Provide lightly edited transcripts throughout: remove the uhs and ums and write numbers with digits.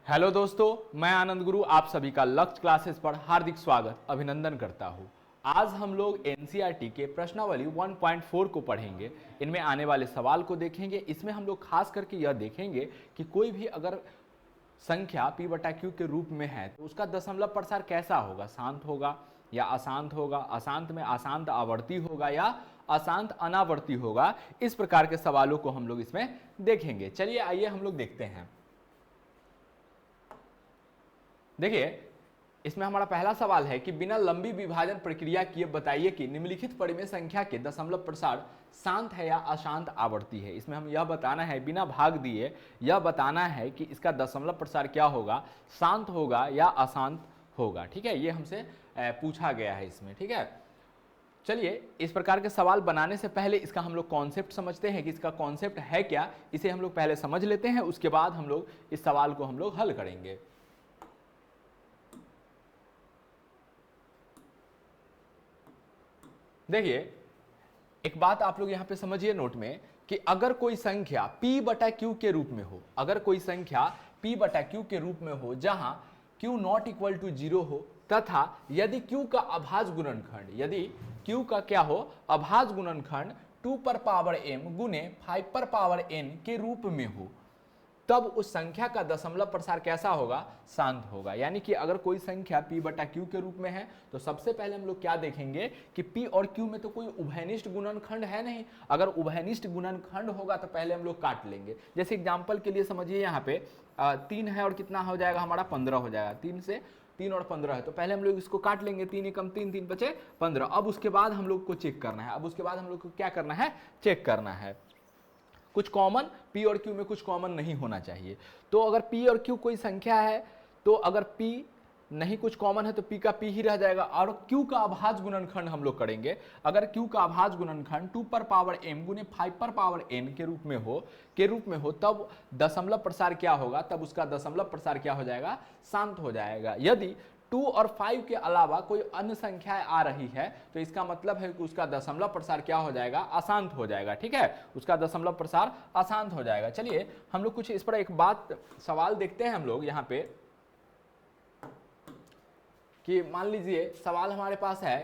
Hello दोस्तों, मैं आनंद गुरु आप सभी का लक्ष्य क्लासेस पर हार्दिक स्वागत अभिनंदन करता हूं। आज हम लोग एनसीईआरटी के प्रश्नावली 1.4 को पढ़ेंगे। इनमें आने वाले सवाल को देखेंगे। इसमें हम लोग खास करके यह देखेंगे कि कोई भी अगर संख्या p बटा क्यू के रूप में है तो उसका दशमलव प्रसार कैसा होगा, शांत होगा या अशांत होगा, अशांत में अशांत आवर्ती होगा या अशांत अनावर्ती होगा। इस प्रकार के सवालों को हम लोग इसमें देखेंगे। चलिए आइए हम लोग देखते हैं। देखिए, इसमें हमारा पहला सवाल है कि बिना लंबी विभाजन प्रक्रिया किए बताइए कि निम्नलिखित परिमेय संख्या के दशमलव प्रसार शांत है या अशांत आवर्ती है। इसमें हम यह बताना है, बिना भाग दिए यह बताना है कि इसका दशमलव प्रसार क्या होगा, शांत होगा या अशांत होगा। ठीक है, ये हमसे पूछा गया है इसमें। ठीक है, चलिए इस प्रकार के सवाल बनाने से पहले इसका हम लोग कॉन्सेप्ट समझते हैं कि इसका कॉन्सेप्ट है क्या। इसे हम लोग पहले समझ लेते हैं, उसके बाद हम लोग इस सवाल को हम लोग हल करेंगे। देखिए, एक बात आप लोग यहां पे समझिए नोट में कि अगर कोई संख्या p बटा क्यू के रूप में हो, अगर कोई संख्या p बटा क्यू के रूप में हो जहां q नॉट इक्वल टू 0 हो, तथा यदि q का अभाज्य गुणनखंड, यदि q का क्या हो, अभाज्य गुणनखंड 2 पर पावर m गुने 5 पर पावर n के रूप में हो, तब उस संख्या का दशमलव प्रसार कैसा होगा, शांत होगा। यानी कि अगर कोई संख्या p बटा क्यू के रूप में है तो सबसे पहले हम लोग क्या देखेंगे कि p और q में तो कोई उभयनिष्ठ गुणनखंड है नहीं। अगर उभयनिष्ठ गुणनखंड होगा तो पहले हम लोग काट लेंगे। जैसे एग्जांपल के लिए समझिए, यहाँ पे 3 है और कितना हो जाएगा हमारा 15 हो जाएगा। 3 से 3 और 15 है तो पहले हम लोग इसको काट लेंगे। 3 एकम 3, 3 बचे 15। अब उसके बाद हम लोग को चेक करना है, अब उसके बाद हम लोग को क्या करना है, चेक करना है। कुछ कॉमन p और q में कुछ कॉमन नहीं होना चाहिए। तो अगर p और q कोई संख्या है तो अगर p नहीं कुछ कॉमन है तो p का p ही रह जाएगा। और q का अभाज्य गुणनखंड हम लोग करेंगे। अगर q का अभाज्य गुणनखंड 2 पर पावर m गुने 5 पर पावर n के रूप में हो तब दशमलव प्रसार क्या होगा, तब उसका दशमलव प्रसार क्या हो जाएगा, शांत हो जाएगा। यदि 2 और 5 के अलावा कोई अन्य संख्याएं आ रही है तो इसका मतलब है कि उसका दशमलव प्रसार क्या हो जाएगा, अशांत हो जाएगा। ठीक है, उसका दशमलव प्रसार अशांत हो जाएगा। चलिए हम लोग कुछ इस पर एक बात सवाल देखते हैं हम लोग यहाँ पे कि मान लीजिए सवाल हमारे पास है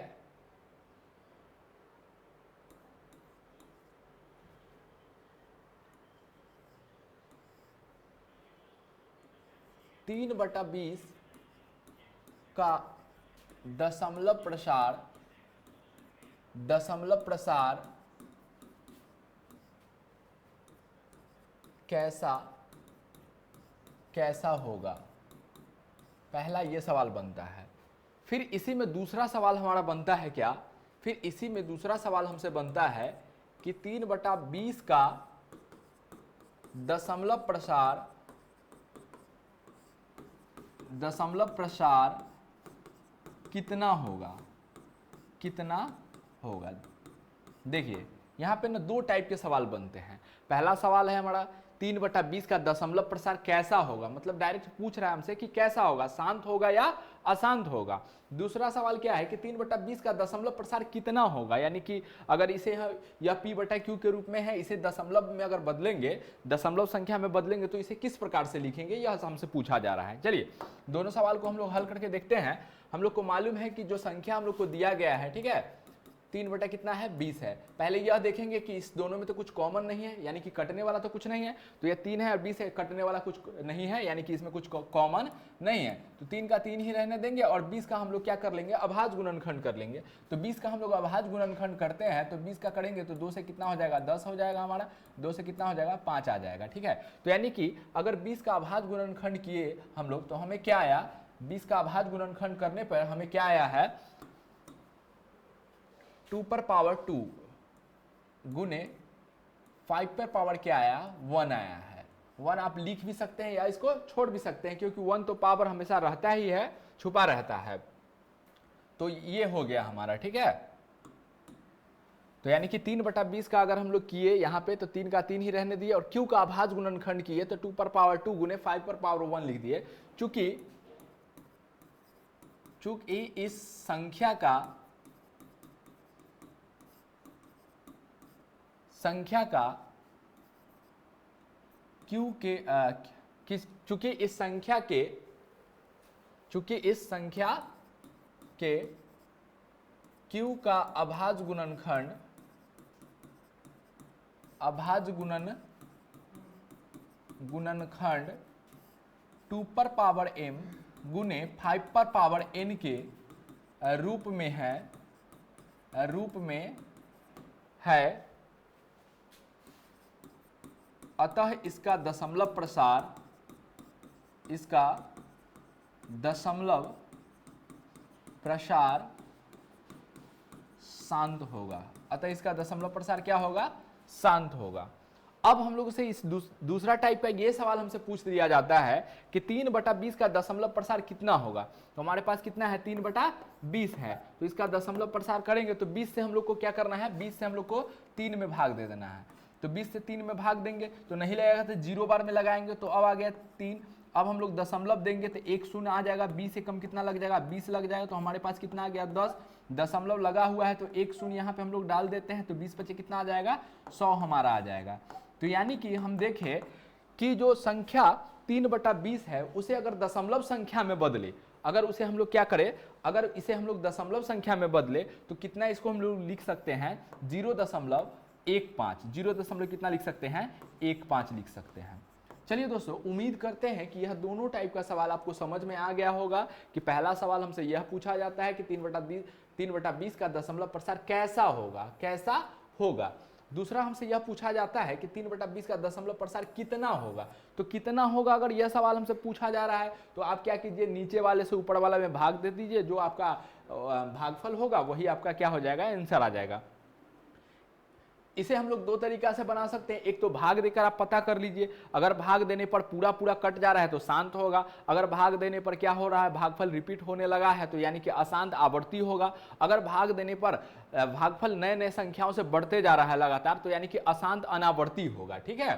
तीन बटा 20 का दशमलव प्रसार कैसा होगा। पहला ये सवाल बनता है। फिर इसी में दूसरा सवाल हमारा बनता है क्या, फिर इसी में दूसरा सवाल हमसे बनता है कि 3 बटा 20 का दशमलव प्रसार कितना होगा। देखिए यहां पे ना दो टाइप के सवाल बनते हैं। पहला सवाल है हमारा 3 बटा 20 का दशमलव प्रसार कैसा होगा, मतलब डायरेक्ट पूछ रहा है हमसे कि कैसा होगा, शांत होगा या अशांत होगा। दूसरा सवाल क्या है कि 3 बटा 20 का दशमलव प्रसार कितना होगा, यानी कि अगर इसे यह p बटा क्यू के रूप में है, इसे दशमलव में अगर बदलेंगे, दशमलव संख्या में बदलेंगे तो इसे किस प्रकार से लिखेंगे, यह हमसे पूछा जा रहा है। चलिए दोनों सवाल को हम लोग हल करके देखते हैं। हम लोग को मालूम है कि जो संख्या हम लोग को दिया गया है, ठीक है, 3 बटा कितना है 20 है। पहले यह देखेंगे कि इस दोनों में तो कुछ कॉमन नहीं है, यानी कि कटने वाला तो कुछ नहीं है। तो यह 3 है और 20 है, कटने वाला कुछ नहीं है, यानी कि इसमें कुछ कॉमन नहीं है। तो 3 का 3 ही रहने देंगे और 20 का हम लोग क्या कर लेंगे, अभाज्य गुणनखंड कर लेंगे। तो 20 का हम लोग अभाज्य गुणनखंड करते हैं तो 20 का करेंगे तो 2 से कितना हो जाएगा, 10 हो जाएगा हमारा। 2 से कितना हो जाएगा, 5 आ जाएगा। ठीक है, तो यानी कि अगर 20 का अभाज्य गुणनखंड किए हम लोग तो हमें क्या आया, 20 का अभाज्य गुणनखंड करने पर हमें क्या आया है, 2 पर पावर 2 गुने 5 पर पावर क्या आया, 1 आया है। 1 आप लिख भी सकते हैं या इसको छोड़ भी सकते हैं, क्योंकि 1 तो पावर हमेशा रहता ही है, छुपा रहता है। तो ये हो गया हमारा। ठीक है, तो यानी कि 3 बटा 20 का अगर हम लोग किए यहाँ पे तो 3 का 3 ही रहने दिए और क्यू का अभाज्य गुणनखंड किए तो 2 पर पावर 2 गुने 5 पर पावर 1 लिख दिए। चूंकि इस संख्या का कि चूंकि इस संख्या के q का अभाज्य गुणनखंड 2 पर पावर m गुने 5 पर पावर n के रूप में है, अतः इसका दशमलव प्रसार शांत होगा। अतः इसका दशमलव प्रसार क्या होगा? शांत होगा। अब हम लोग से इस दूसरा टाइप का ये सवाल हमसे पूछ दिया जाता है कि 3/20 का दशमलव प्रसार कितना होगा। तो हमारे पास कितना है? 3/20 है। तो इसका दशमलव प्रसार करेंगे तो 20 से हम लोग को क्या करना है? 20 से हम लोग को 3 में भाग दे देना है। तो 20 से 3 में भाग देंगे तो नहीं लगेगा, तो 0 बार में लगाएंगे तो अब आ गया 3। अब हम लोग दशमलव देंगे तो 1 शून्य आ जाएगा। 20 से कम कितना लग जाएगा? 20 लग जाएगा। तो हमारे पास कितना आ गया? 10। दशमलव लगा हुआ है तो 1 शून्य यहाँ पे हम लोग डाल देते हैं तो 20 बचे कितना आ जाएगा? 100 हमारा आ जाएगा। तो यानी कि हम देखें कि जो संख्या 3/20 है उसे अगर दशमलव संख्या में बदले, अगर उसे हम लोग क्या करें, अगर इसे हम लोग दशमलव संख्या में बदले तो कितना इसको हम लोग लिख सकते हैं? 0.15। 0 कितना लिख सकते हैं? 15 लिख सकते हैं। चलिए दोस्तों, उम्मीद करते हैं कि यह दोनों टाइप का सवाल आपको समझ में आ गया होगा कि पहला सवाल हमसे यह पूछा जाता है कि 3/20 का दशमलव प्रसार कैसा होगा। दूसरा हमसे यह पूछा जाता है कि 3/20 का दशमलव प्रसार कितना होगा। तो कितना होगा अगर यह सवाल हमसे पूछा जा रहा है तो आप क्या कीजिए, नीचे वाले से ऊपर वाला में भाग दे दीजिए। जो आपका भागफल होगा वही आपका क्या हो जाएगा? आंसर आ जाएगा। इसे हम लोग दो तरीका से बना सकते हैं। एक तो भाग देकर आप पता कर लीजिए, अगर भाग देने पर पूरा कट जा रहा है तो शांत होगा। अगर भाग देने पर क्या हो रहा है? भागफल रिपीट होने लगा है तो यानी कि अशांत आवर्ती होगा। अगर भाग देने पर भागफल नए नए संख्याओं से बढ़ते जा रहा है लगातार तो यानी कि अशांत अनावर्ती होगा। ठीक है,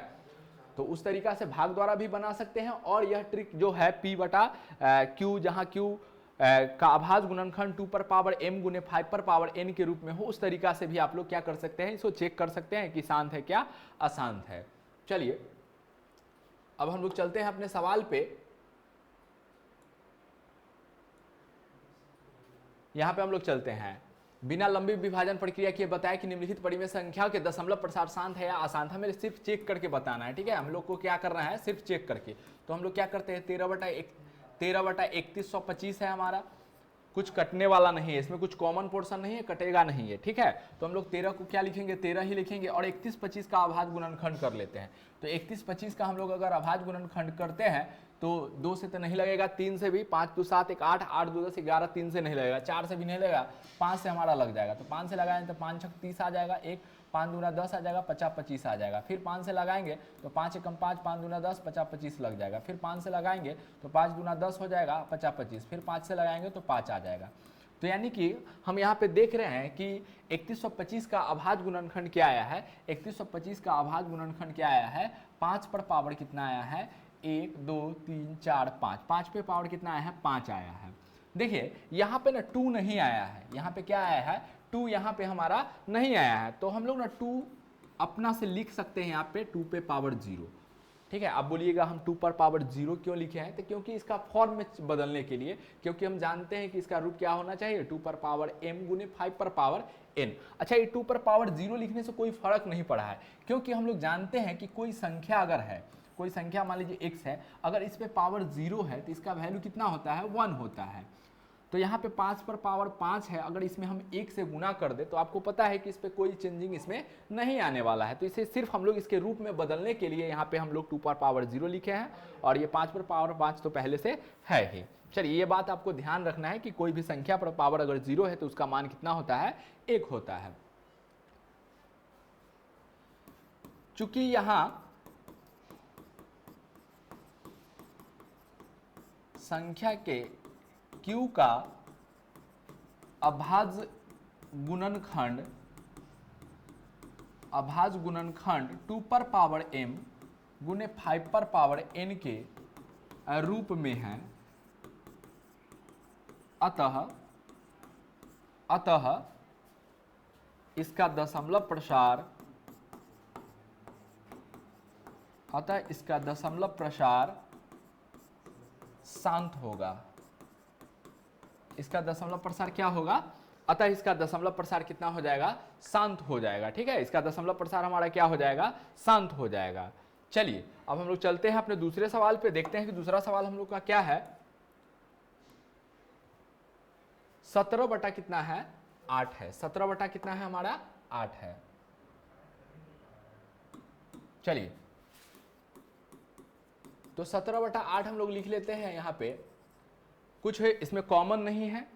तो उस तरीका से भाग द्वारा भी बना सकते हैं। और यह ट्रिक जो है P/Q, जहां Q का अभाज्य गुणनखंड 2 पर पावर m गुने 5 पर पावर n के रूप में हो, उस तरीका से भी आप लोग क्या कर सकते हैं? इसको चेक कर सकते हैं कि शांत है क्या अशांत है। चलिए अब हम लोग चलते हैं अपने सवाल पे। यहां पे हम लोग चलते हैं। बिना लंबी विभाजन प्रक्रिया के बताया कि निम्नलिखित परिमेय संख्या के दशमलव प्रसार शांत है या अशांत। हमें सिर्फ चेक करके बताना है। ठीक है, हम लोग को क्या करना है? सिर्फ चेक करके। तो हम लोग क्या करते हैं? 13/3125 है हमारा, कुछ कटने वाला नहीं है, इसमें कुछ कॉमन पोर्शन नहीं है, कटेगा नहीं है। ठीक है, तो हम लोग 13 को क्या लिखेंगे? 13 ही लिखेंगे। और 31/25 का अभाज्य गुणनखंड कर लेते हैं। तो 31/25 का हम लोग अगर अभाज्य गुणनखंड करते हैं तो 2 से तो नहीं लगेगा, 3 से भी, 5 2 7 1 8, 8 2 10 11, 3 से नहीं लगेगा, 4 से भी नहीं लगेगा, 5 से हमारा लग जाएगा। तो 5 से लगाएंगे तो 5 6 30 आ जाएगा, 1 5 दूना 10 आ जाएगा, 50 25 आ जाएगा। फिर 5 से लगाएंगे तो 5 एकम 5, 5 दूना 10, 50 25 लग जाएगा। फिर 5 से लगाएंगे तो 5 दूना 10 हो जाएगा, 50 25। फिर 5 से लगाएंगे तो 5 आ जाएगा। तो यानी कि हम यहाँ पे देख रहे हैं कि 3125 का अभाज्य गुणनखंड क्या आया है? 3125 का अभाज्य गुणनखंड क्या आया है? 5 पर पावर कितना आया है? 1 2 3 4 5। 5 पे पावर कितना आया है? 5 आया है। देखिए यहाँ पे ना 2 नहीं आया है, यहाँ पे क्या आया है? 2 यहाँ पे हमारा नहीं आया है। तो हम लोग ना 2 अपना से लिख सकते हैं यहाँ पे 2 पे पावर 0। ठीक है, अब बोलिएगा हम 2 पर पावर 0 क्यों लिखे हैं? तो क्योंकि इसका फॉर्म में बदलने के लिए, क्योंकि हम जानते हैं कि इसका रूप क्या होना चाहिए? 2 पर पावर m गुने 5 पर पावर n। अच्छा, ये 2 पर पावर 0 लिखने से कोई फर्क नहीं पड़ा है, क्योंकि हम लोग जानते हैं कि कोई संख्या अगर है, कोई संख्या मान लीजिए x है, अगर इस पे पावर 0 है तो इसका वैल्यू कितना होता है? 1 होता है। तो यहाँ पे 5 पर पावर 5 है, अगर इसमें हम 1 से गुना कर दे तो आपको पता है कि इस पे कोई चेंजिंग इसमें नहीं आने वाला है। तो इसे सिर्फ हम लोग इसके रूप में बदलने के लिए यहाँ पे हम लोग 2 पर पावर 0 लिखे हैं, और ये 5 पर पावर 5 तो पहले से है ही। चलिए, ये बात आपको ध्यान रखना है कि कोई भी संख्या पर पावर अगर 0 है तो उसका मान कितना होता है? 1 होता है। चूंकि यहाँ संख्या के Q का अभाज्य गुणनखंड 2 पर पावर m गुने 5 पर पावर n के रूप में है, अतः इसका दशमलव प्रसार शांत होगा। इसका दशमलव प्रसार क्या होगा, अतः इसका दशमलव प्रसार कितना हो जाएगा, शांत हो जाएगा। ठीक है, इसका दशमलव प्रसार हमारा क्या हो जाएगा, शांत हो जाएगा। चलिए अब हम लोग चलते हैं अपने दूसरे सवाल पे, देखते हैं कि दूसरा सवाल हम लोग का क्या है। 17 बटा कितना है, 8 है। 17 बटा कितना है हमारा, 8 है। चलिए तो 17 बटा 8 हम लोग लिख लेते हैं। यहाँ पे कुछ है इसमें कॉमन नहीं है,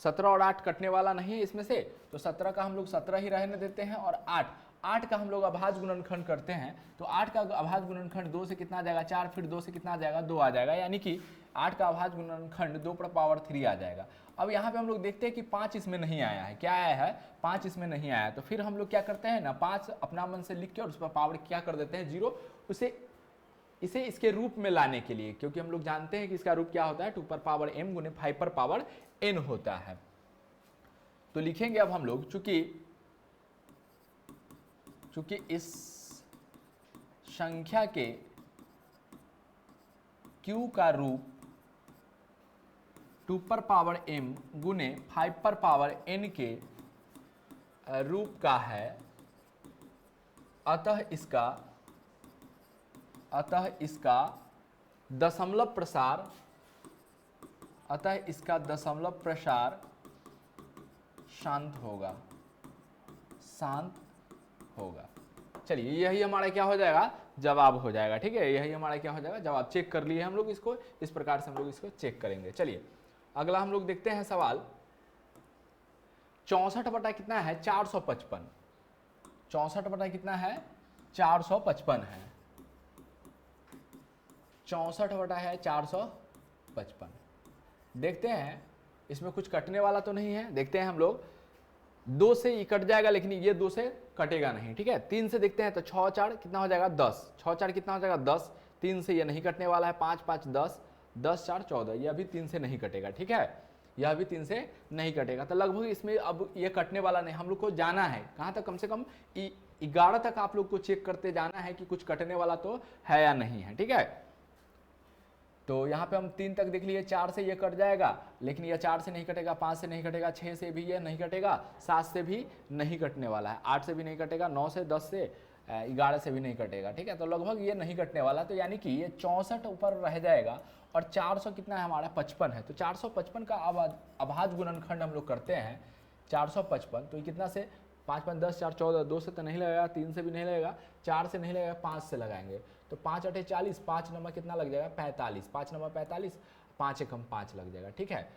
17 और 8 कटने वाला नहीं है इसमें से, तो 17 का हम लोग 17 ही रहने देते हैं और 8 का हम लोग अभाज्य गुणनखंड करते हैं। तो 8 का अभाज्य गुणनखंड 2 से कितना आ जाएगा, 4, फिर 2 से कितना आ जाएगा, 2 आ जाएगा, यानी कि 8 का अभाज्य गुणनखंड 2 पर पावर 3 आ जाएगा। अब यहाँ पे हम लोग देखते हैं कि 5 इसमें नहीं आया है, क्या आया है, 5 इसमें नहीं आया। तो फिर हम लोग क्या करते हैं ना, 5 अपना मन से लिख के और उस पर पावर क्या कर देते हैं, 0, इसे इसके रूप में लाने के लिए, क्योंकि हम लोग जानते हैं कि इसका रूप क्या होता है, 2 पर पावर m गुने 5 पर पावर n होता है। तो लिखेंगे अब हम लोग, चूंकि इस संख्या के q का रूप 2 पर पावर m गुने 5 पर पावर n के रूप का है, अतः इसका दशमलव प्रसार शांत होगा। चलिए यही हमारा क्या हो जाएगा, जवाब हो जाएगा। ठीक है, यही हमारा क्या हो जाएगा, जवाब। चेक कर लिए हम लोग इसको, इस प्रकार से हम लोग इसको चेक करेंगे। चलिए अगला हम लोग देखते हैं सवाल 64 बटा कितना है, 455। 64 बटा कितना है, 455 है। 64 बटा है 455। देखते हैं इसमें कुछ कटने वाला तो नहीं है, देखते हैं हम लोग। 2 से ये कट जाएगा, लेकिन ये 2 से कटेगा नहीं। ठीक है, 3 से देखते हैं, तो 6 4 कितना हो जाएगा, 10। 6 4 कितना हो जाएगा, 10। 3 से ये नहीं कटने वाला है, 5 5 10, 10 4 14, ये अभी 3 से नहीं कटेगा। ठीक है, यह भी 3 से नहीं कटेगा। तो लगभग इसमें अब ये कटने वाला नहीं। हम लोग को जाना है कहाँ तक, कम से कम 11 तक आप लोग को चेक करते जाना है कि कुछ कटने वाला तो है या नहीं है। ठीक है, तो यहाँ पे हम 3 तक देख लिए, 4 से ये कट जाएगा, लेकिन यह 4 से नहीं कटेगा, 5 से नहीं कटेगा, 6 से भी ये नहीं कटेगा, 7 से भी नहीं कटने वाला है, 8 से भी नहीं कटेगा, 9 से, 10 से, 11 से भी नहीं कटेगा। ठीक है, तो लगभग ये नहीं कटने वाला। तो यानी कि ये 64 ऊपर रह जाएगा और 400 कितना है हमारा, 55 है। तो 455 का अभाज्य गुणनखंड हम लोग करते हैं, 455। तो ये कितना से, 5 5 10 4 14, 2 से तो नहीं लगेगा, 3 से भी नहीं लगेगा, 4 से नहीं लगेगा, 5 से लगाएंगे। तो 5 8 40, 5 नंबर कितना लग जाएगा, 45। 5 नंबर 45, 5 1 5 लग जाएगा। ठीक है,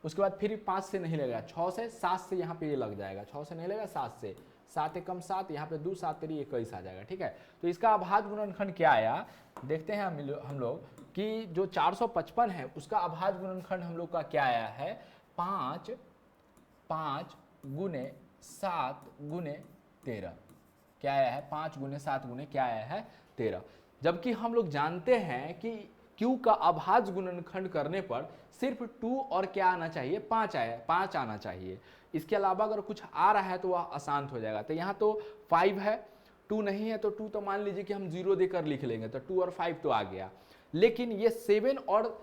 उसके बाद फिर 5 से नहीं लगेगा, 6 से, 7 से यहाँ पे ये लग जाएगा, 6 से नहीं लगेगा, 7 से, 7 1 7, यहाँ पे 2 7 3 21 आ जाएगा। ठीक है, तो इसका अभाज्य गुणनखंड क्या आया, देखते हैं हम लोग कि जो 455 है उसका अभाज्य गुणनखंड हम लोग का क्या आया है, 5 5 गुने 7 गुने 13। क्या आया है, 5 गुने 7 गुने क्या आया है, 13। जबकि हम लोग जानते हैं कि Q का अभाज्य गुणनखंड करने पर सिर्फ 2 और क्या आना चाहिए, 5 आना चाहिए। इसके अलावा अगर कुछ आ रहा है तो वह अशांत हो जाएगा। तो यहाँ तो 5 है, 2 नहीं है, तो 2 तो मान लीजिए कि हम 0 देकर लिख लेंगे, तो 2 और 5 तो आ गया। लेकिन ये 7 और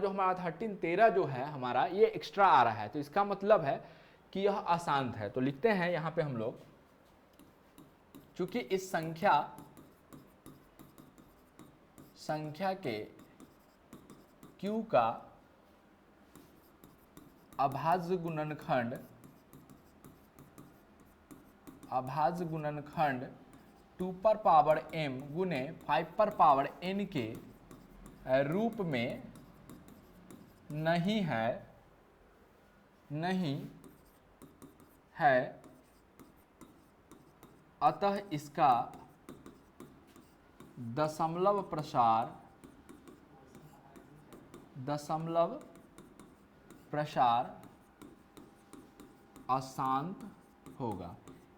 जो हमारा 13 13 जो है हमारा, ये एक्स्ट्रा आ रहा है। तो इसका मतलब है कि यह अशांत है। तो लिखते हैं यहाँ पे हम लोग, चूंकि इस संख्या के Q का अभाज्य गुणनखंड 2 पर पावर m गुने 5 पर पावर n के रूप में नहीं है, अतः इसका दशमलव प्रसार अशांत होगा।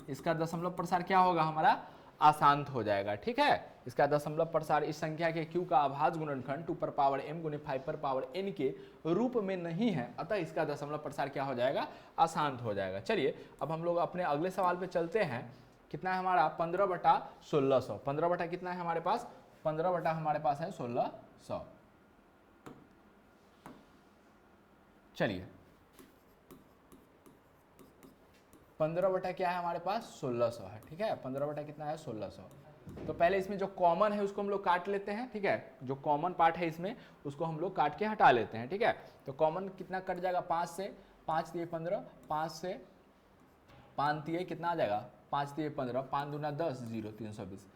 इसका दशमलव प्रसार क्या होगा हमारा, अशांत हो जाएगा। ठीक है, इसका दशमलव प्रसार इस संख्या के Q का अभाज्य गुणनखंड 2 पर पावर m गुने 5 पर पावर n के रूप में नहीं है, अतः इसका दशमलव प्रसार क्या हो जाएगा, अशांत हो जाएगा। चलिए अब हम लोग अपने अगले सवाल पे चलते हैं। कितना है हमारा, 15 बटा 1600। 15 बटा कितना है हमारे पास, 15 बटा हमारे पास है 1600। चलिए 15 बटा क्या है हमारे पास 1600 है, ठीक है। 15 बटा कितना है 1600। तो पहले इसमें जो कॉमन है उसको हम लोग काट लेते हैं, ठीक है। जो कॉमन पार्ट है इसमें उसको हम लोग काट के हटा लेते हैं, ठीक है। तो कॉमन कितना कट जाएगा 5 से, 5 दिए 15, 5 से 5 दिए कितना आ जाएगा 5 दिए 15, 5 दूना 10, 0 320।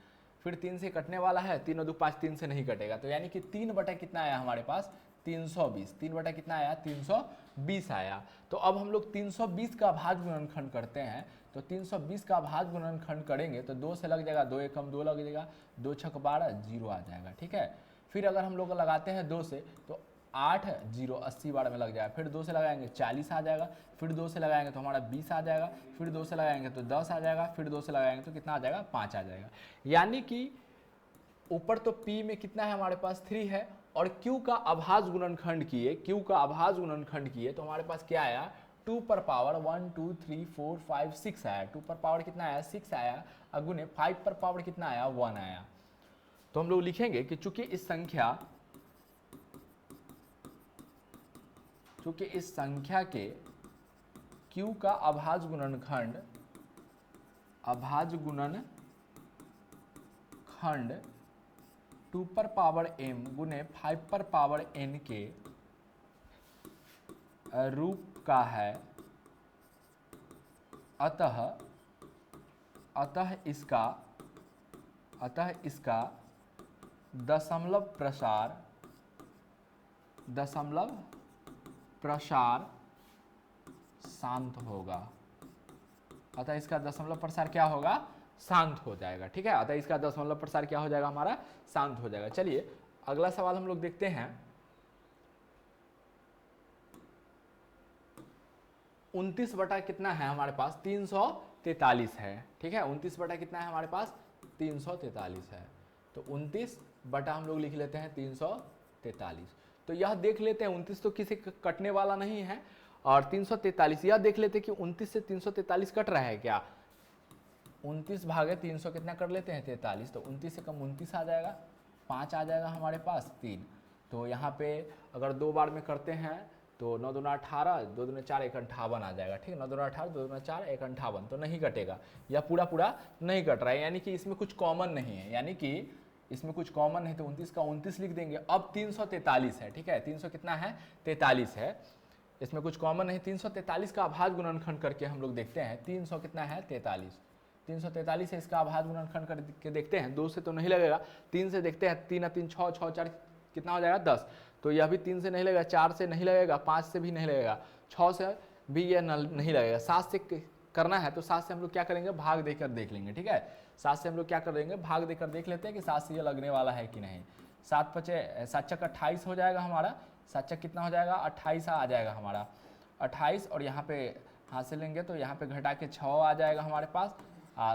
फिर 3 से कटने वाला है, 3 और 2 5, 3 से नहीं कटेगा, तो यानी कि 3 बटा कितना आया हमारे पास 320। 3 बटा कितना आया 320 आया। तो अब हम लोग 320 का भाज्य गुणनखंड करते हैं। तो 320 का भाज्य गुणनखंड करेंगे तो 2 से लग जाएगा, 2 एकम 2 लग जाएगा, 2 छक 12, 0 आ जाएगा, ठीक है। फिर अगर हम लोग लगाते हैं 2 से तो 8 0 80 बार में लग जाएगा। फिर 2 से लगाएंगे 40 आ जाएगा। फिर 2 से लगाएंगे तो हमारा 20 आ जाएगा। फिर 2 से लगाएंगे तो 10 आ जाएगा। फिर 2 से लगाएंगे तो कितना आ जाएगा 5 आ जाएगा। यानी कि ऊपर तो P में कितना है हमारे पास 3 है, और Q का अभाज्य गुणनखंड किए, Q का अभाज्य गुणनखंड किए तो हमारे पास क्या आया 2 पर पावर 1 2 3 4 5 6 आया। 2 पर पावर कितना आया 6 आया, और गुने 5 पर पावर कितना आया 1 आया। तो हम लोग लिखेंगे कि चूंकि इस संख्या के Q का अभाज्य गुणनखंड 2 पर पावर m गुने 5 पर पावर n के रूप का है, अतः इसका दशमलव प्रसार शांत होगा। अतः इसका दशमलव प्रसार क्या होगा शांत हो जाएगा, ठीक है। अतः इसका दशमलव प्रसार क्या हो जाएगा हमारा शांत हो जाएगा। चलिए अगला सवाल हम लोग देखते हैं। 29 बटा कितना है हमारे पास 343 है, ठीक है। 29 बटा कितना है हमारे पास 343 है। तो 29 बटा हम लोग लिख लेते हैं 343। तो यह देख लेते हैं 29 तो किसी कटने वाला नहीं है, और 343 यह देख लेते हैं कि 29 से 343 कट रहा है क्या। 29 भागे 300 कितना कर लेते हैं 43। तो 29 से कम 29 आ जाएगा, 5 आ जाएगा हमारे पास 3। तो यहाँ पे अगर 2 बार में करते हैं तो 9 दूना 18, 2 दूना 4, 1 58 आ जाएगा, ठीक है। 9 दूना 18, 2 दूना 4, 1 58, तो नहीं कटेगा, या पूरा नहीं कट रहा है, यानी कि इसमें कुछ कॉमन नहीं है, यानी कि इसमें कुछ कॉमन नहीं। तो 29 का 29 लिख देंगे। अब 343 है, ठीक है। 300 कितना है 43 है, इसमें कुछ कॉमन नहीं। 343 का अभाज्य गुणनखंड करके हम लोग देखते हैं 300 कितना है 43। 343 है, इसका अभाज्य गुणनखंड करके देखते हैं। 2 से तो नहीं लगेगा, 3 से देखते हैं। 3 3 6 6 4 कितना हो जाएगा 10। तो यह भी 3 से नहीं लगेगा, 4 से नहीं लगेगा, 5 से भी नहीं लगेगा, 6 से भी यह नहीं लगेगा। 7 से करना है तो 7 से हम लोग क्या करेंगे भाग देकर देख लेंगे, ठीक है। 7 से हम लोग क्या कर देंगे भाग देकर देख लेते हैं कि 7 से ये लगने वाला है कि नहीं। 7 5 7 चक 28 हो जाएगा हमारा। 7 चक कितना हो जाएगा 28 आ जाएगा हमारा 28, और यहाँ पे हाथ से लेंगे तो यहाँ पे घटा के 6 आ जाएगा हमारे पास।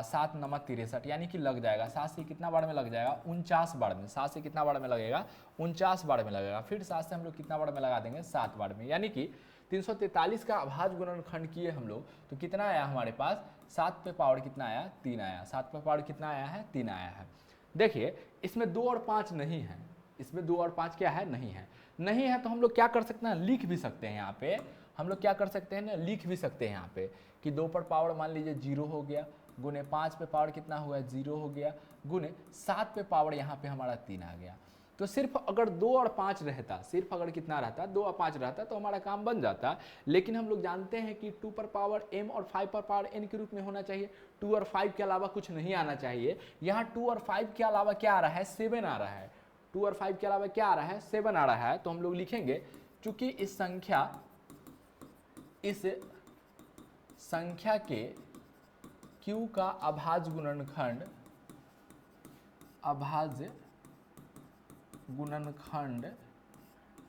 7 9 63, यानी कि लग जाएगा। 7 से कितना बार में लग जाएगा 49 बार में। 7 से कितना बार में लगेगा 49 बार में लगेगा। फिर 7 से हम लोग कितना बार में लगा देंगे 7 बार में, यानी कि 343 का अभाज्य गुणनखंड किए हम लोग तो कितना आया हमारे पास 7 पे पावर कितना आया 3 आया। 7 पे पावर कितना आया है 3 आया है। देखिए इसमें 2 और 5 नहीं है, इसमें 2 और 5 क्या है नहीं है तो हम लोग क्या कर सकते हैं लिख भी सकते हैं। यहाँ पे हम लोग क्या कर सकते हैं ना लिख भी सकते हैं यहाँ पे कि 2 पर पावर मान लीजिए 0 हो गया, गुने 5 पे पावर कितना हुआ 0 हो गया, गुने 7 पे पावर यहाँ पे हमारा 3 आ गया। तो सिर्फ अगर 2 और 5 रहता, सिर्फ अगर कितना रहता 2 और 5 रहता तो हमारा काम बन जाता। लेकिन हम लोग जानते हैं कि 2 पर पावर m और 5 पर पावर n के रूप में होना चाहिए। 2 और 5 के अलावा कुछ नहीं आना चाहिए। यहाँ 2 और 5 के अलावा क्या आ रहा है 7 आ रहा है। 2 और 5 के अलावा क्या आ रहा है 7 आ रहा है। तो हम लोग लिखेंगे चूंकि इस संख्या के Q का अभाज्य गुणनखंड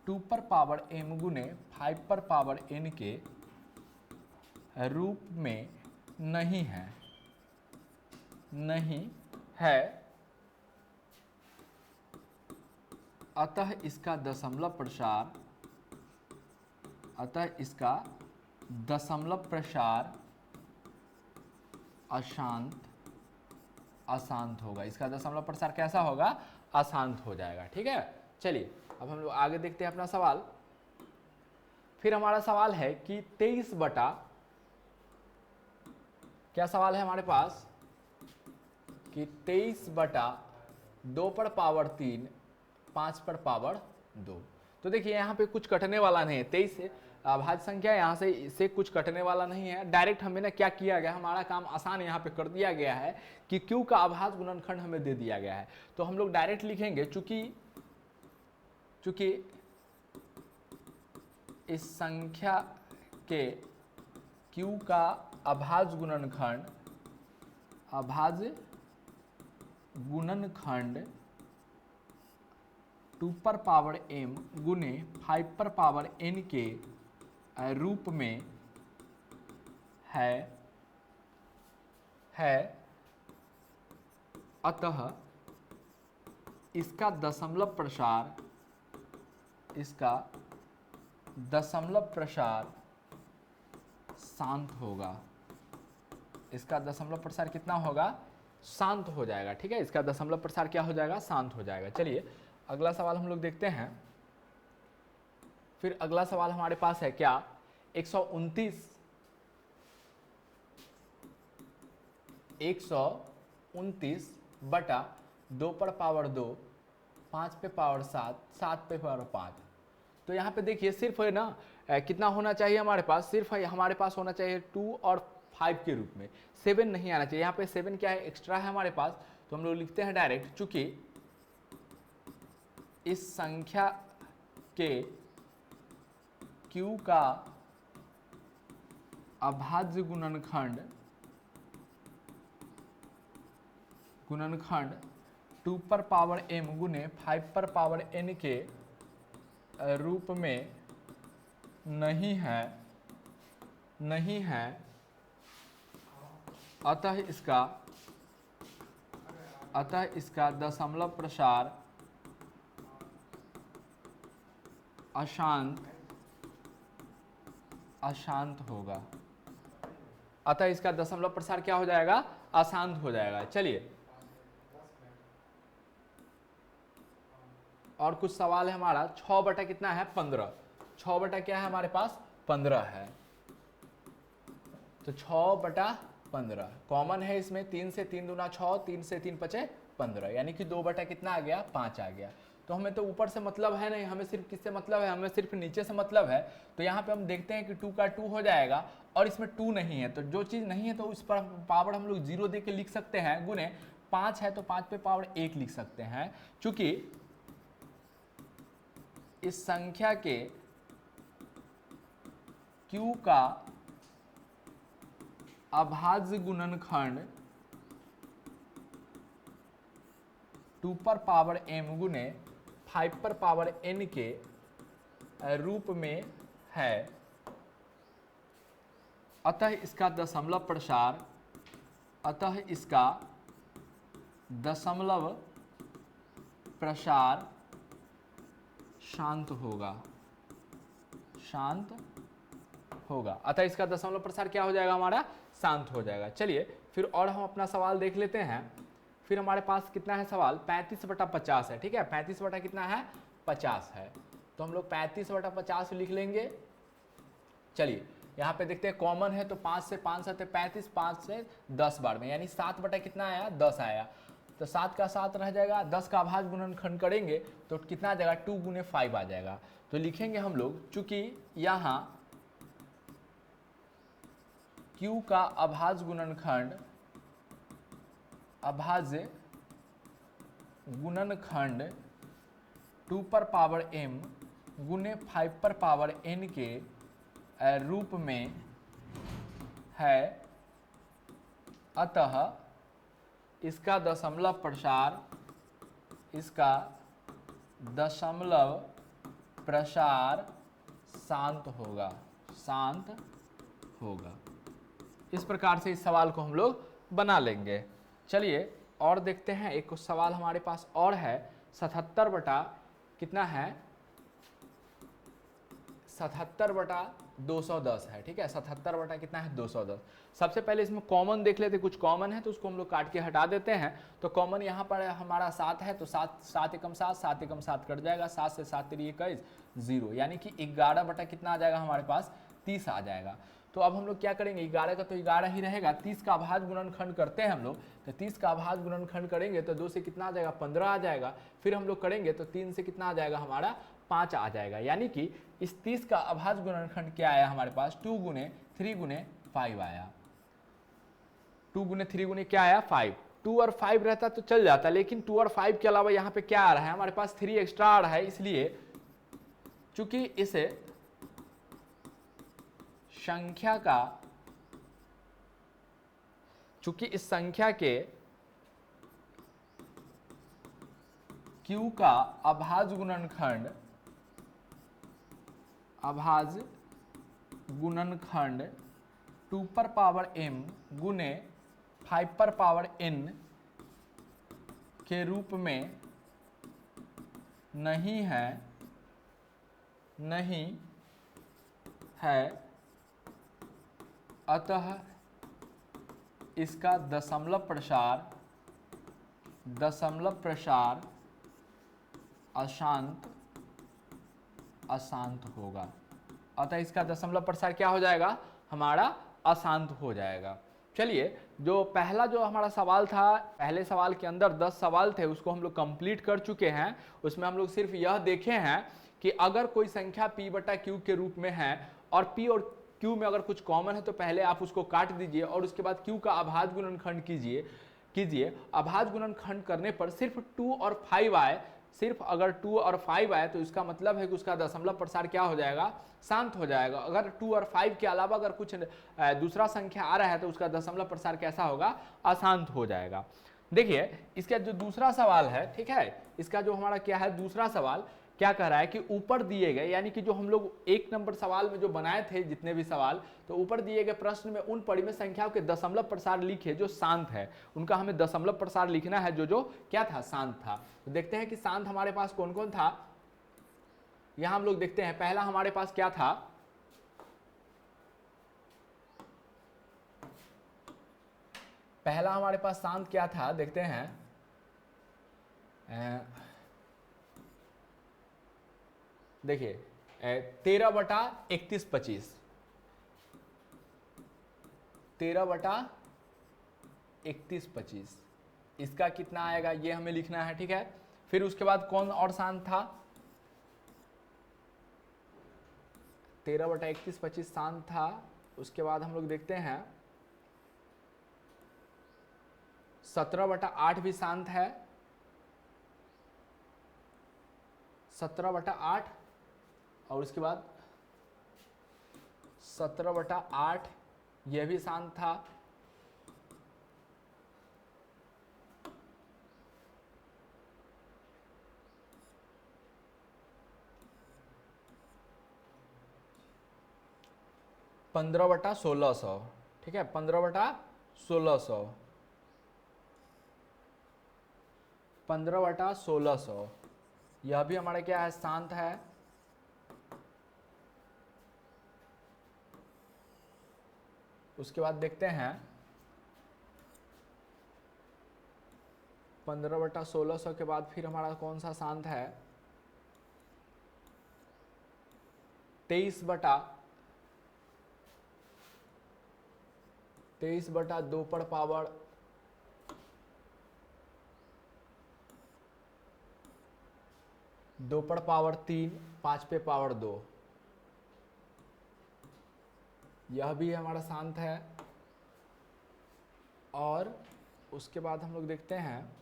2 पर पावर m गुने 5 पर पावर n के रूप में नहीं है, अतः इसका दशमलव प्रसार अशांत होगा। इसका दशमलव प्रसार कैसा होगा अशांत हो जाएगा, ठीक है। चलिए अब हम लोग आगे देखते हैं अपना सवाल। फिर हमारा सवाल है कि 23 बटा, क्या सवाल है हमारे पास कि 23 बटा 2 पर पावर 3 5 पर पावर 2। तो देखिए यहाँ पे कुछ कटने वाला नहीं है, 23 से अभाज्य संख्या यहाँ से इससे कुछ कटने वाला नहीं है। डायरेक्ट हमें ना क्या किया गया, हमारा काम आसान यहाँ पे कर दिया गया है कि q का अभाज्य गुणनखंड हमें दे दिया गया है। तो हम लोग डायरेक्ट लिखेंगे, चूंकि इस संख्या के q का अभाज्य गुणनखंड 2 पर पावर m गुने 5 पर पावर n के रूप में है, अतः इसका दशमलव प्रसार शांत होगा। इसका दशमलव प्रसार कितना होगा, शांत हो जाएगा। ठीक है, इसका दशमलव प्रसार क्या हो जाएगा, शांत हो जाएगा। चलिए अगला सवाल हम लोग देखते हैं। फिर अगला सवाल हमारे पास है क्या, 129 बटा 2 पर पावर 2 5 पे पावर 7 7 पे पावर 5। तो यहाँ पे देखिए सिर्फ है ना कितना होना चाहिए हमारे पास, सिर्फ हमारे पास होना चाहिए 2 और 5 के रूप में, 7 नहीं आना चाहिए। यहाँ पे 7 क्या है, एक्स्ट्रा है हमारे पास, तो हम लोग लिखते हैं डायरेक्ट, चूंकि इस संख्या के q का अभाज्य गुणनखंड 2 पर पावर m गुने 5 पर पावर n के रूप में नहीं है, अतः इसका दशमलव प्रसार अशांत होगा। अतः इसका दशमलव प्रसार क्या हो जाएगा, अशांत हो जाएगा। चलिए और कुछ सवाल है हमारा, 6 बटा कितना है, 15। 6 बटा क्या है हमारे पास, 15 है। तो 6 बटा 15 कॉमन है इसमें, 3 से 3 दूना 6, 3 से 3 पचे 15, यानी कि 2 बटा कितना आ गया, 5 आ गया। तो हमें तो ऊपर से मतलब है नहीं, हमें सिर्फ किससे मतलब है, हमें सिर्फ नीचे से मतलब है। तो यहाँ पे हम देखते हैं कि 2 का 2 हो जाएगा और इसमें 2 नहीं है, तो जो चीज़ नहीं है तो उस पर पावर हम लोग 0 दे के लिख सकते हैं, गुने 5 है तो 5 पे पावर 1 लिख सकते हैं। चूंकि इस संख्या के q का अभाज्य गुणनखंड 2 पर पावर m गुने 5 पर पावर n के रूप में है, अतः इसका दशमलव प्रसार शांत होगा। अतः इसका दशमलव प्रसार क्या हो जाएगा, हमारा शांत हो जाएगा। चलिए फिर और हम अपना सवाल देख लेते हैं। फिर हमारे पास कितना है सवाल, 35 बटा 50 है। ठीक है, 35 बटा कितना है, 50 है। तो हम लोग 35 बटा 50 लिख लेंगे। चलिए यहाँ पे देखते हैं, कॉमन है तो 5 से 5 7 35, 5 से 10 बार में, यानी 7 बटा कितना आया, 10 आया। तो 7 का 7 रह जाएगा, 10 का अभाज्य गुणनखंड करेंगे तो कितना आ जाएगा, 2 गुने 5 आ जाएगा। तो लिखेंगे हम लोग, चूंकि यहाँ q का अभाज्य गुणनखंड 2 पर पावर m गुने 5 पर पावर n के रूप में है, अतः इसका दशमलव प्रसार शांत होगा। इस प्रकार से इस सवाल को हम लोग बना लेंगे। चलिए और देखते हैं, एक सवाल हमारे पास और है, 77 बटा कितना है, 77/210 है, ठीक है। 77 बटा कितना है 210। सबसे पहले इसमें कॉमन देख लेते, कुछ कॉमन है तो उसको हम लोग काट के हटा देते हैं। तो कॉमन यहाँ पर हमारा 7 है, तो 7 7 एकम 7, 7 एकम 7 कट जाएगा, 7 से 7 3 21 0, यानी कि 11 बटा कितना आ जाएगा हमारे पास 30 आ जाएगा। तो अब हम लोग क्या करेंगे, 11 का तो 11 ही रहेगा, 30 का अभाज्य गुणनखंड करते हैं हम लोग। तो 30 का अभाज्य गुणनखंड करेंगे तो 2 से कितना आ जाएगा 15 आ जाएगा। फिर हम लोग करेंगे तो 3 से कितना आ जाएगा हमारा 5 आ जाएगा, यानी कि इस 30 का अभाज्य गुणनखंड क्या आया हमारे पास 2 गुने 3 गुने 5 आया। 2 गुने 3 गुने क्या आया 5। 2 और 5 रहता तो चल जाता, लेकिन 2 और 5 के अलावा यहाँ पे क्या आ रहा है हमारे पास 3 एक्स्ट्रा आ रहा है, इसलिए चूंकि इसे संख्या का, चूंकि इस संख्या के q का अभाज्य गुणनखंड 2 पर पावर m गुने 5 पर पावर n के रूप में नहीं है अतः इसका दशमलव प्रसार अशांत होगा। अतः इसका दशमलव प्रसार क्या हो जाएगा हमारा अशांत हो जाएगा। चलिए, जो पहला जो हमारा सवाल था, पहले सवाल के अंदर 10 सवाल थे, उसको हम लोग कंप्लीट कर चुके हैं। उसमें हम लोग सिर्फ यह देखे हैं कि अगर कोई संख्या p बटा q के रूप में है और p और q में अगर कुछ कॉमन है तो पहले आप उसको काट दीजिए और उसके बाद q का अभाज्य गुणनखंड कीजिए। अभाज्य गुणनखंड करने पर सिर्फ 2 और 5 आए, सिर्फ अगर 2 और 5 आए तो इसका मतलब है कि उसका दशमलव प्रसार क्या हो जाएगा शांत हो जाएगा। अगर 2 और 5 के अलावा अगर कुछ दूसरा संख्या आ रहा है तो उसका दशमलव प्रसार कैसा होगा अशांत हो जाएगा। देखिए, इसका जो दूसरा सवाल है, ठीक है, इसका जो हमारा क्या है दूसरा सवाल क्या कह रहा है कि ऊपर दिए गए, यानी कि जो हम लोग 1 नंबर सवाल में जो बनाए थे जितने भी सवाल, तो ऊपर दिए गए प्रश्न में उन परिमेय संख्याओं के दशमलव प्रसार लिखे जो शांत है, उनका हमें दशमलव प्रसार लिखना है जो क्या था शांत था। तो देखते हैं कि शांत हमारे पास कौन कौन था। यहां हम लोग देखते हैं, पहला हमारे पास क्या था, पहला हमारे पास शांत क्या था देखते हैं। देखिए 13 बटा 31 25, 13 बटा 31 25, इसका कितना आएगा ये हमें लिखना है, ठीक है। फिर उसके बाद कौन और शांत था, 13 बटा 31 25 शांत था। उसके बाद हम लोग देखते हैं 17 बटा 8 भी शांत है, 17 बटा 8, और उसके बाद 17 बटा 8 यह भी शांत था। पंद्रह बटा 1600, ठीक है, 15 बटा 1600, 15 बटा 1600 यह भी हमारा क्या है शांत है। उसके बाद देखते हैं 15 बटा 1600 के बाद फिर हमारा कौन सा शांत है, 23 बटा 2 पर पावर 2 पर पावर 3, 5 पे पावर 2, यह भी हमारा शांत है। और उसके बाद हम लोग देखते हैं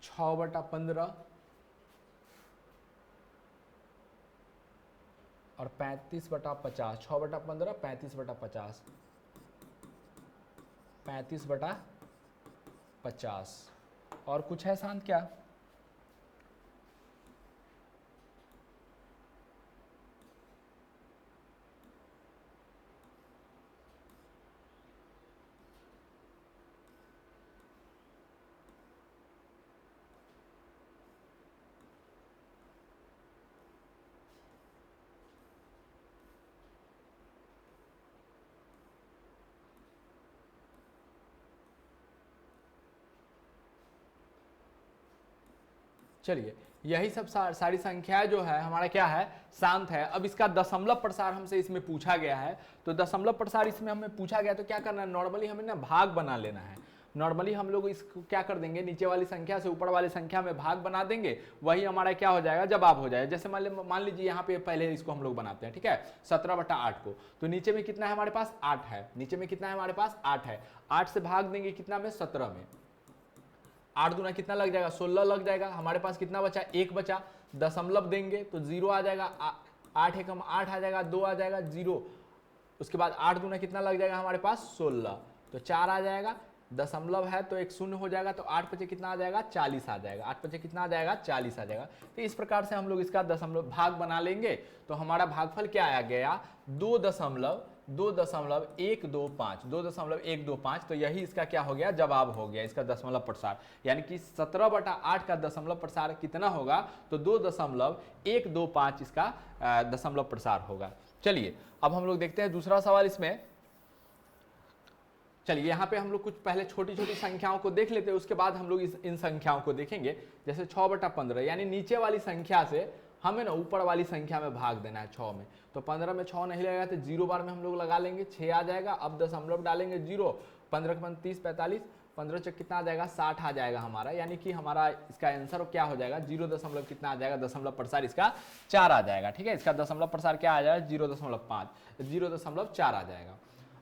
6 बटा 15 और 35 बटा 50, 6 बटा 15, 35 बटा 50, 35 बटा 50। और कुछ है शांत क्या, चलिए यही सब सारी संख्याएं जो है हमारा क्या है, शांत है। अब इसका दशमलव प्रसार हमसे इसमें पूछा गया है, तो दशमलव प्रसार इसमें हमें पूछा गया तो क्या करना है, नॉर्मली हमें ना भाग बना लेना है। नॉर्मली हम लोग इसको क्या कर देंगे, नीचे वाली संख्या से ऊपर वाली संख्या में भाग बना देंगे, वही हमारा क्या हो जाएगा, जवाब हो जाएगा। जैसे मान लीजिए यहाँ पे पहले इसको हम लोग बनाते हैं, ठीक है, 17/8 को, तो नीचे में कितना है हमारे पास, 8 है, नीचे में कितना है हमारे पास, 8 है, 8 से भाग देंगे कितना में, 17 में, 8 दूना कितना लग जाएगा, 16 लग जाएगा। हमारे पास कितना बचा, 1 बचा, दशमलव देंगे तो 0 आ जाएगा, 8 एकम 8 आ जाएगा, 2 आ जाएगा 0, उसके बाद 8 दूना कितना लग जाएगा हमारे पास, 16, तो 4 आ जाएगा, दशमलव है तो एक शून्य हो जाएगा, तो 8 पचे कितना आ जाएगा, 40 आ जाएगा, 8 पचे कितना आ जाएगा, 40 आ जाएगा। तो इस प्रकार से हम लोग इसका दशमलव भाग बना लेंगे, तो हमारा भागफल क्या आ गया, 2.125, तो यही इसका क्या हो गया, जवाब हो गया इसका दशमलव प्रसार। यानी कि 17/8 का दशमलव प्रसार कितना होगा, तो 2.125 इसका दशमलव प्रसार होगा। चलिए अब हम लोग देखते हैं दूसरा सवाल इसमें। चलिए यहाँ पे हम लोग कुछ पहले छोटी छोटी संख्याओं को देख लेते हैं, उसके बाद हम लोग इन संख्याओं को देखेंगे। जैसे 6/15, यानी नीचे वाली संख्या से हमें ना ऊपर वाली संख्या में भाग देना है 6 में, तो 15 में 6 नहीं लगेगा तो 0 बार में हम लोग लगा लेंगे, 6 आ जाएगा। अब दशमलव डालेंगे 0, 15 के 30 45, 15 चक कितना आ जाएगा, 60 आ जाएगा हमारा। यानी कि हमारा इसका आंसर क्या हो जाएगा, 0. कितना आ जाएगा, दशमलव प्रसार इसका 4 आ जाएगा। ठीक है, इसका दशमलव प्रसार क्या आ जाएगा, 0.5, 0.4 आ जाएगा।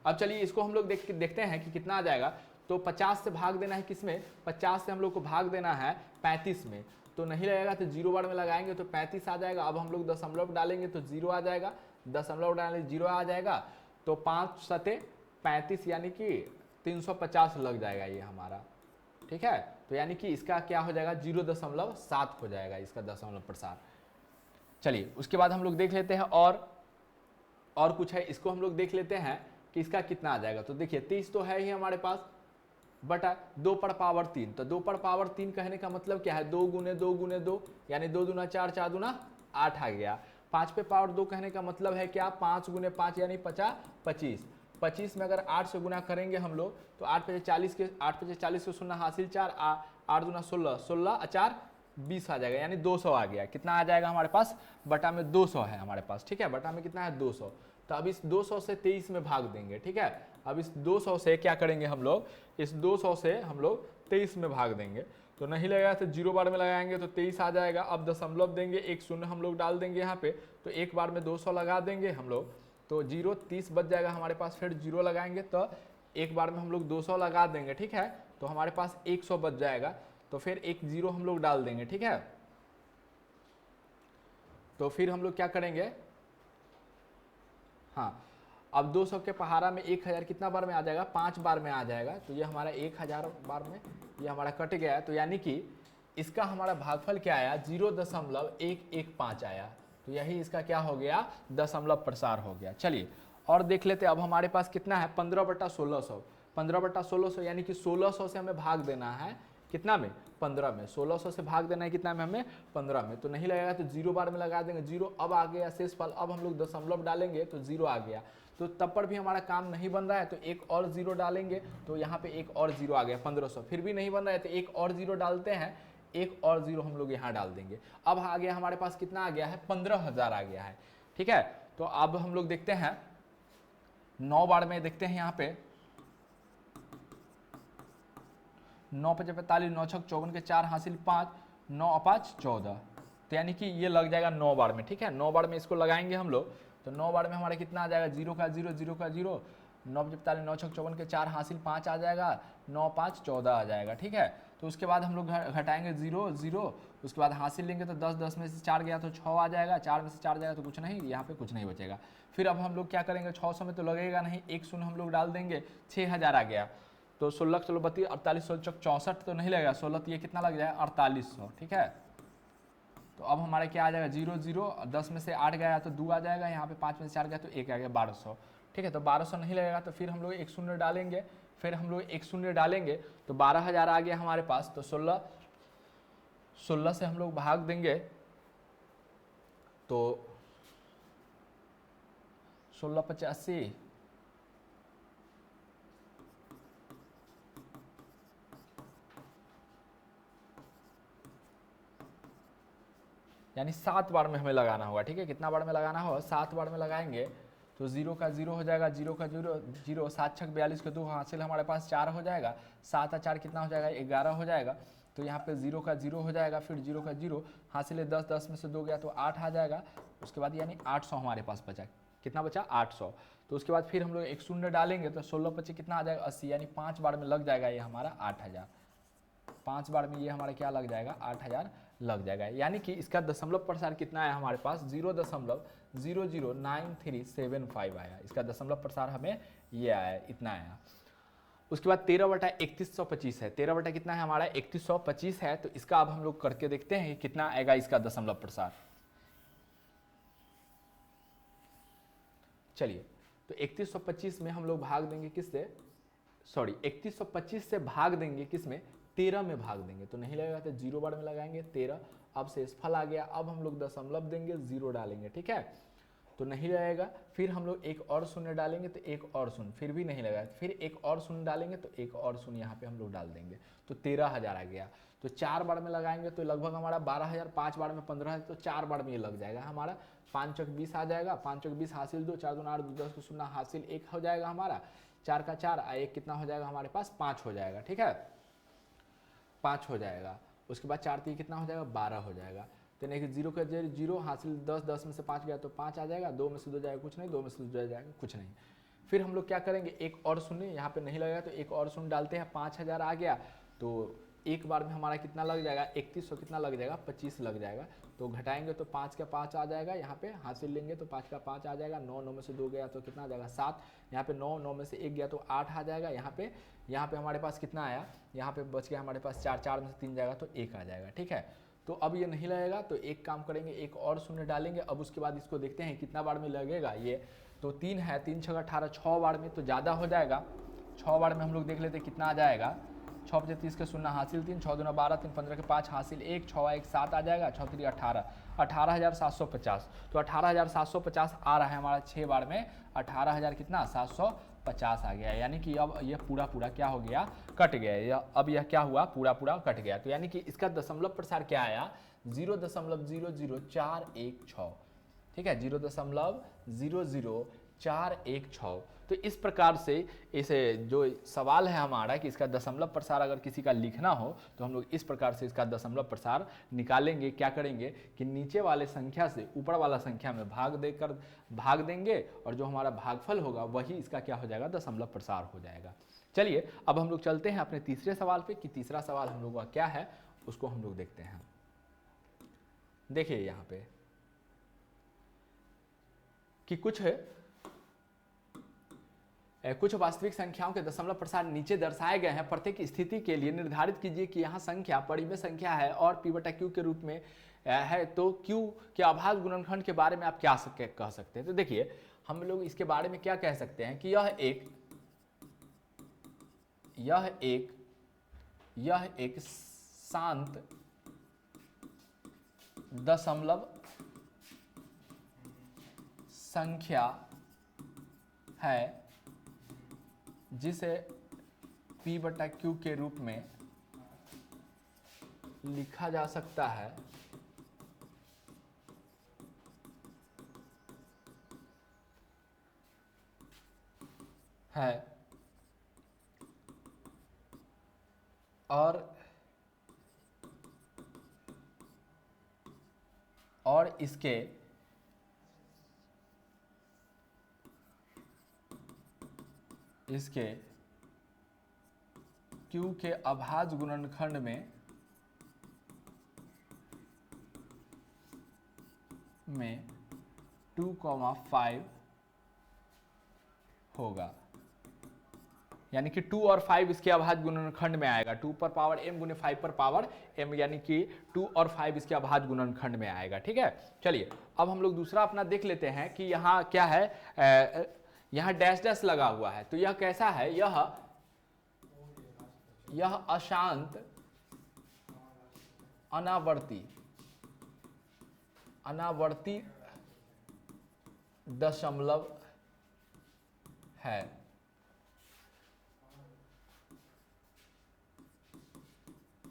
अब चलिए इसको हम लोग देखते हैं कि कितना आ जाएगा। तो 50 से भाग देना है किसमें, 50 से हम लोग को भाग देना है 35 में, तो नहीं लगेगा तो 0 बार में लगाएंगे तो 35 आ जाएगा। अब हम लोग दशमलव डालेंगे तो 0 आ जाएगा, दशमलव डालेंगे 0 आ जाएगा, तो 5 सते 35 यानी कि 350 लग जाएगा ये हमारा। ठीक है, तो यानी कि इसका क्या हो जाएगा, 0.7 हो जाएगा इसका दशमलव प्रसार। चलिए उसके बाद हम लोग देख लेते हैं और कुछ है, इसको हम लोग देख लेते हैं कि इसका कितना आ जाएगा। तो देखिए 30 तो है ही हमारे पास, बटा 2 पर पावर 3, तो 2 पर पावर 3 कहने का मतलब क्या है, 2 गुने 2 गुने 2, यानी 2 दूना 4, 4 दूना 8 आ गया। 5 पे पावर 2 कहने का मतलब है क्या, 5 गुने 5 यानी 25, 25 में अगर 8 से गुना करेंगे हम लोग तो 8 पे 40 के शून्य हासिल 4, 8 दूना 16, 16 4 20 आ जाएगा, यानी 200 आ गया। कितना आ जाएगा हमारे पास, बटा में 200 है हमारे पास। ठीक है, बटा में कितना है, 200, तो अब इस 200 से 23 में भाग देंगे। ठीक है, अब इस 200 से क्या करेंगे हम लोग, इस 200 से हम लोग 23 में भाग देंगे, तो नहीं लगेगा तो 0 बार में लगाएंगे तो 23 आ जाएगा। अब दशमलव देंगे, एक शून्य हम लोग डाल देंगे यहाँ पे, तो एक बार में 200 लगा देंगे हम लोग, तो 0 30 बच जाएगा हमारे पास। फिर 0 लगाएंगे तो एक बार में हम लोग 200 लगा देंगे। ठीक है, तो हमारे पास 100 बच जाएगा, तो फिर एक 0 हम लोग डाल देंगे। ठीक है, तो फिर हम लोग क्या करेंगे, हाँ अब 200 के पहाड़ा में 1000 कितना बार में आ जाएगा, 5 बार में आ जाएगा, तो ये हमारा 1000 बार में ये हमारा कट गया है। तो यानी कि इसका हमारा भागफल क्या आया, 0.115 आया, तो यही इसका क्या हो गया, दशमलव प्रसार हो गया। चलिए और देख लेते हैं। अब हमारे पास कितना है, 15/1600, 15/1600 यानी कि 1600 से हमें भाग देना है कितना में, 15 में, 1600 से भाग देना है कितना में, हमें 15 में, तो नहीं लगेगा तो 0 बार में लगा देंगे, 0 अब आ गया शेषफल। अब हम लोग दशमलव डालेंगे तो 0 आ गया, तो तब पर भी हमारा काम नहीं बन रहा है, तो एक और 0 डालेंगे, तो यहाँ पे एक और 0 आ गया 1500, फिर भी नहीं बन रहा है तो एक और 0 डालते हैं, एक और 0 हम लोग यहाँ डाल देंगे। अब आ गया हमारे पास कितना आ गया है, 15000 आ गया है। ठीक है, तो अब हम लोग देखते हैं 9 बार में, देखते हैं यहाँ पे 9 5 45, 9 6 54 के 4 हासिल 5, 9 5 14, तो यानी कि ये लग जाएगा 9 बार में। ठीक है, 9 बार में इसको लगाएंगे हम लोग, तो 9 बार में हमारा कितना आ जाएगा, 0 का 0, 0 का 0, 9 5 45, 9 6 54 के 4 हासिल 5 आ जाएगा, 9 5 14 आ जाएगा। ठीक है, तो उसके बाद हम लोग घटाएंगे 0 0, उसके बाद हासिल लेंगे तो 10, 10 में से 4 गया तो 6 आ जाएगा, 4 में से 4 जाएगा तो कुछ नहीं, यहाँ पे कुछ नहीं बचेगा। फिर अब हम लोग क्या करेंगे, 600 में तो लगेगा नहीं, एक शून्य हम लोग डाल देंगे, 6000 आ गया, तो 16 16 32 48 16 64 तो नहीं लगेगा, 16 ये कितना लग जाएगा, 4800। ठीक है, तो अब हमारे क्या आ जाएगा, 0 0, 10 में से 8 गया तो 2 आ जाएगा, यहाँ पे 5 में से 4 गया तो 1 आ गया, 1200। ठीक है, तो 1200 नहीं लगेगा, तो फिर हम लोग एक शून्य डालेंगे, फिर हम लोग एक शून्य डालेंगे तो 12000 आ गया हमारे पास। तो 16 से हम लोग भाग देंगे तो 16 85, यानी 7 बार में हमें लगाना होगा, ठीक है। कितना बार में लगाना होगा? 7 बार में लगाएंगे तो 0 का 0 हो जाएगा, 0 का 0 0, 7 छक 42 के 2 हासिल हमारे पास 4 हो जाएगा, 7 और 4 कितना हो जाएगा? 11 हो जाएगा। तो यहाँ पे 0 का 0 हो जाएगा, फिर 0 का 0 हासिल है 10, 10 में से 2 गया तो 8 आ जाएगा। उसके बाद यानी 800 हमारे पास बचा। कितना बचा? 800। तो उसके बाद फिर हम लोग एक शून्य डालेंगे तो 16 25 कितना आ जाएगा? 80, यानी 5 बार में लग जाएगा ये हमारा 8000। 5 बार में ये हमारा क्या लग जाएगा? 8000 लग जाएगा। यानी कि इसका दशमलव प्रसार कितना है हमारे पास? 0.009375 आया। इसका दशमलव प्रसार हमें ये आया, इतना आया। उसके बाद 13/3125 है। 13 कितना है हमारा? 3125 है। तो इसका अब हम लोग करके देखते हैं कि कितना आएगा इसका दशमलव प्रसार। चलिए, तो 3125 में हम लोग भाग देंगे किससे? सॉरी, 3125 से भाग देंगे किसमें? 13 में भाग देंगे। तो नहीं लगेगा तो 0 बार में लगाएंगे 13। अब शेषफल आ गया, अब हम लोग दशमलव देंगे, 0 डालेंगे, ठीक है। तो नहीं लगेगा, फिर हम लोग एक और शून्य डालेंगे तो एक और शून्य, फिर भी नहीं लगा, फिर एक और शून्य डालेंगे तो एक और शून्य यहाँ पे हम लोग डाल देंगे। तो 13000 आ गया। तो 4 बार में लगाएंगे तो लगभग हमारा 12000, 5 बार में 15000, तो 4 बार में ये लग जाएगा हमारा। 5 चौक 20 आ जाएगा, 5 चौक 20 हासिल 2, 4 2 8 10 को शून्य हासिल 1 हो जाएगा हमारा। 4 का 4 1 कितना हो जाएगा हमारे पास? 5 हो जाएगा, ठीक है। 5 हो जाएगा। उसके बाद 4 3 कितना हो जाएगा? 12 हो जाएगा। तो नहीं कि 0 का 0 हासिल 10, 10 में से 5 गया तो 5 आ जाएगा, 2 में से 2 जाएगा कुछ नहीं, 2 में से 2 जाएगा कुछ नहीं। फिर हम लोग क्या करेंगे? एक और शून्य यहाँ पे नहीं लगेगा तो एक और शून्य डालते हैं। 5000 आ गया तो एक बार में हमारा कितना लग जाएगा? 3100 कितना लग जाएगा? 25 लग जाएगा। तो घटाएंगे तो 5 का 5 आ जाएगा, यहाँ पे हासिल लेंगे तो 5 का 5 आ जाएगा। 9 9 में से 2 गया तो कितना आ जाएगा? 7। यहाँ पे 9 9 में से 1 गया तो 8 आ जाएगा। यहाँ पे हमारे पास कितना आया? यहाँ पे बच गया हमारे पास 4, 4 में से 3 जाएगा तो 1 आ जाएगा, ठीक है। तो अब ये नहीं लगेगा तो एक काम करेंगे, एक और शून्य डालेंगे। अब उसके बाद इसको देखते हैं कितना बार में लगेगा ये। तो 3 है, 3 6 18, 6 बार में तो ज़्यादा हो जाएगा। 6 बार में हम लोग देख लेते कितना आ जाएगा। 6 5 30 के शून्य हासिल 3, 6 2 12 3 15 के 5 हासिल 1, 6 1 7 आ जाएगा, 6 3 18, 18750। तो 18750 आ रहा है हमारा 6 बार में। 18000 कितना? 750 आ गया। यानी कि अब यह पूरा पूरा क्या हो गया? कट गया। अब यह क्या हुआ? पूरा पूरा कट गया। तो यानी कि इसका दशमलव प्रसार क्या आया? 0.00416, ठीक है, 0.00416। तो इस प्रकार से इसे जो सवाल है हमारा कि इसका दशमलव प्रसार अगर किसी का लिखना हो तो हम लोग इस प्रकार से इसका दशमलव प्रसार निकालेंगे। क्या करेंगे कि नीचे वाले संख्या से ऊपर वाला संख्या में भाग देंगे और जो हमारा भागफल होगा वही इसका क्या हो जाएगा? दशमलव प्रसार हो जाएगा। चलिए, अब हम लोग चलते हैं अपने तीसरे सवाल पे कि तीसरा सवाल हम लोग का क्या है, उसको हम लोग देखते हैं। देखिए यहाँ पे कि कुछ वास्तविक संख्याओं के दशमलव प्रसार नीचे दर्शाए गए हैं। प्रत्येक स्थिति के लिए निर्धारित कीजिए कि यहाँ संख्या परिमेय संख्या है और p/q के रूप में है, तो q के अभाज्य गुणनखंड के बारे में आप क्या कह सकते हैं? तो देखिए, हम लोग इसके बारे में क्या कह सकते हैं कि यह एक शांत दशमलव संख्या है जिसे p/q के रूप में लिखा जा सकता है और इसके q के अभाज्य गुणनखंड में 2,5 होगा। यानी कि 2 और 5 इसके अभाज्य गुणनखंड में आएगा। 2 पर पावर m गुने 5 पर पावर m, यानी कि 2 और 5 इसके अभाज्य गुणनखंड में आएगा, ठीक है। चलिए, अब हम लोग दूसरा अपना देख लेते हैं कि यहाँ क्या है। यहाँ डैश डैश लगा हुआ है, तो यह कैसा है? यह अशांत अनावर्ती दशमलव है।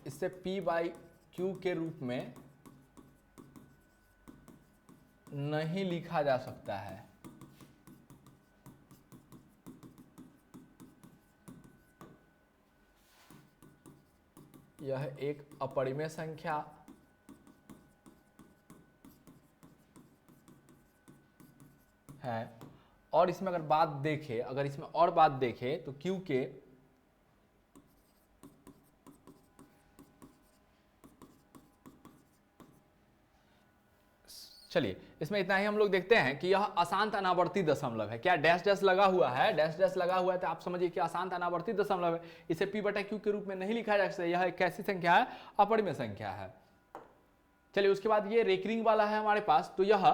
इसे p/q के रूप में नहीं लिखा जा सकता है। यह एक अपरिमेय संख्या है। और इसमें अगर बात देखें, अगर इसमें और बात देखें तो Q के चलिए इसमें इतना ही हम लोग देखते हैं कि यह अशांत अनावर्ती दशमलव है। क्या डैश डैश लगा हुआ है, डैश डैश लगा हुआ है तो आप समझिए कि अशांत अनावर्ती दशमलव है। इसे P बटा Q के रूप में नहीं लिखा जा सकता। यह एक कैसी संख्या है? अपरिमेय संख्या है। चलिए उसके बाद ये रेकरिंग वाला है हमारे पास, तो यह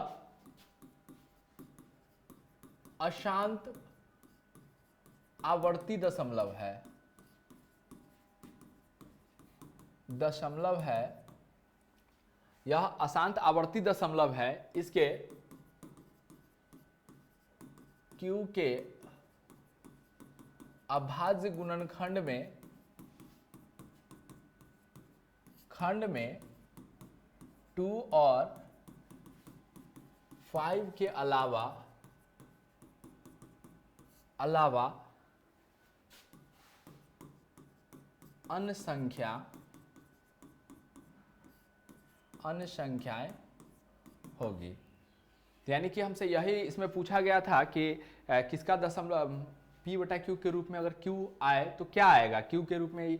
अशांत आवर्ती दशमलव है, यह अशांत आवर्ती दशमलव है। इसके Q के अभाज्य गुणनखंड में 2 और 5 के अलावा अन्य संख्याएं होगी। यानी कि हमसे यही इसमें पूछा गया था कि किसका दशमलव P बटा Q के रूप में अगर Q आए तो क्या आएगा। Q के रूप में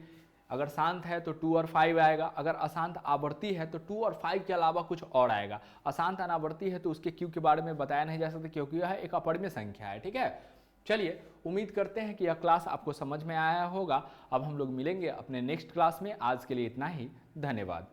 अगर शांत है तो 2 और 5 आएगा, अगर अशांत आवर्ती है तो 2 और 5 के अलावा कुछ और आएगा। अशांत अनावर्ती है तो उसके Q के बारे में बताया नहीं जा सकता क्योंकि यह एक अपरिमेय संख्या है। ठीक है, चलिए उम्मीद करते हैं कि यह क्लास आपको समझ में आया होगा। अब हम लोग मिलेंगे अपने नेक्स्ट क्लास में। आज के लिए इतना ही, धन्यवाद।